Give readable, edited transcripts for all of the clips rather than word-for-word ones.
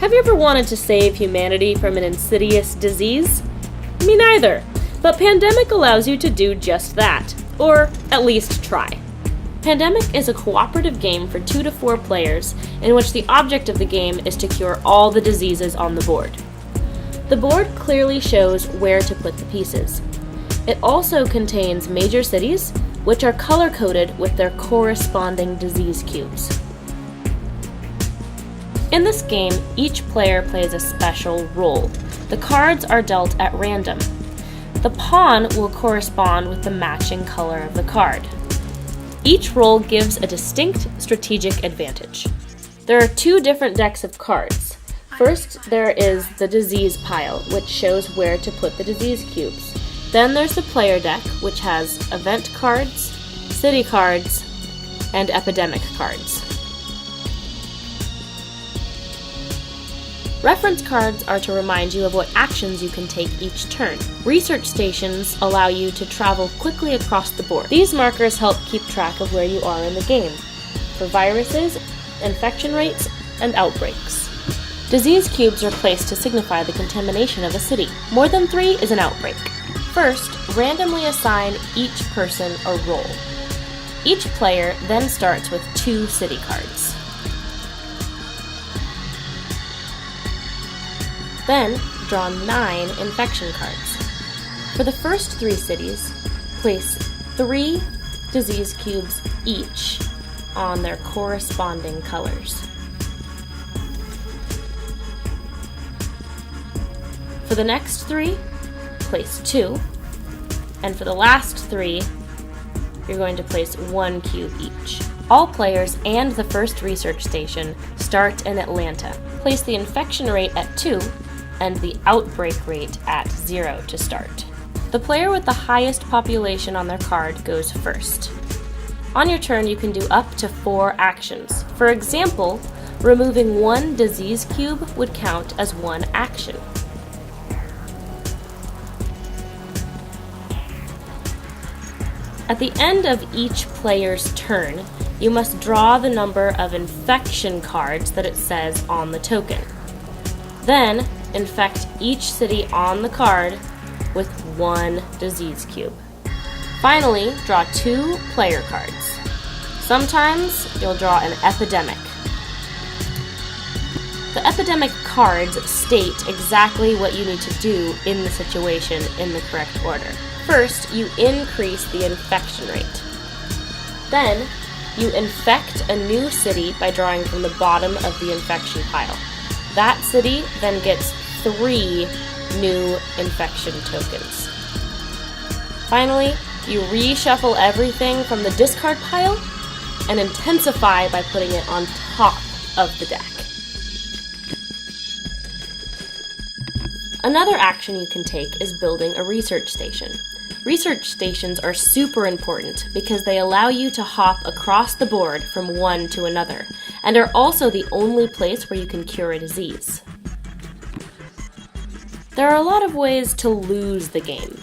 Have you ever wanted to save humanity from an insidious disease? Me neither, but Pandemic allows you to do just that, or at least try. Pandemic is a cooperative game for 2 to 4 players in which the object of the game is to cure all the diseases on the board. The board clearly shows where to put the pieces. It also contains major cities, which are color-coded with their corresponding disease cubes. In this game, each player plays a special role. The cards are dealt at random. The pawn will correspond with the matching color of the card. Each role gives a distinct strategic advantage. There are 2 different decks of cards. First, there is the disease pile, which shows where to put the disease cubes. Then there's the player deck, which has event cards, city cards, and epidemic cards. Reference cards are to remind you of what actions you can take each turn. Research stations allow you to travel quickly across the board. These markers help keep track of where you are in the game, for viruses, infection rates, and outbreaks. Disease cubes are placed to signify the contamination of a city. More than 3 is an outbreak. First, randomly assign each person a role. Each player then starts with 2 city cards. Then, draw 9 infection cards. For the first 3 cities, place 3 disease cubes each on their corresponding colors. For the next 3, place 2, and for the last 3, you're going to place 1 cube each. All players and the first research station start in Atlanta. Place the infection rate at 2 and the outbreak rate at 0 to start. The player with the highest population on their card goes first. On your turn, you can do up to 4 actions. For example, removing 1 disease cube would count as 1 action. At the end of each player's turn, you must draw the number of infection cards that it says on the token. Then, infect each city on the card with 1 disease cube. Finally, draw 2 player cards. Sometimes you'll draw an epidemic. The epidemic cards state exactly what you need to do in the situation in the correct order. First, you increase the infection rate. Then, you infect a new city by drawing from the bottom of the infection pile. That city then gets 3 new infection tokens. Finally, you reshuffle everything from the discard pile and intensify by putting it on top of the deck. Another action you can take is building a research station. Research stations are super important because they allow you to hop across the board from one to another, and are also the only place where you can cure a disease. There are a lot of ways to lose the game.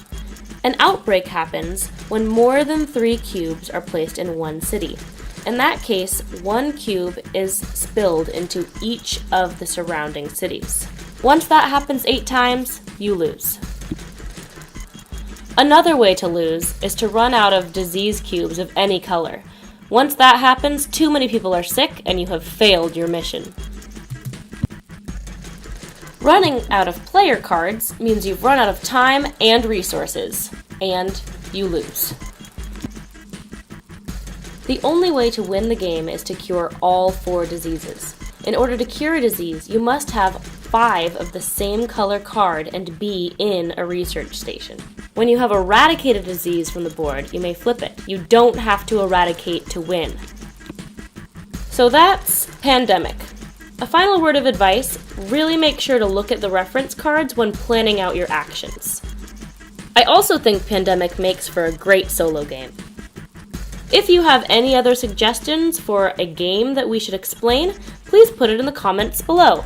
An outbreak happens when more than 3 cubes are placed in one city. In that case, 1 cube is spilled into each of the surrounding cities. Once that happens 8 times, you lose. Another way to lose is to run out of disease cubes of any color. Once that happens, too many people are sick and you have failed your mission. Running out of player cards means you've run out of time and resources, and you lose. The only way to win the game is to cure all 4 diseases. In order to cure a disease, you must have 5 of the same color card and be in a research station. When you have eradicated a disease from the board, you may flip it. You don't have to eradicate to win. So that's Pandemic. A final word of advice, really make sure to look at the reference cards when planning out your actions. I also think Pandemic makes for a great solo game. If you have any other suggestions for a game that we should explain, please put it in the comments below.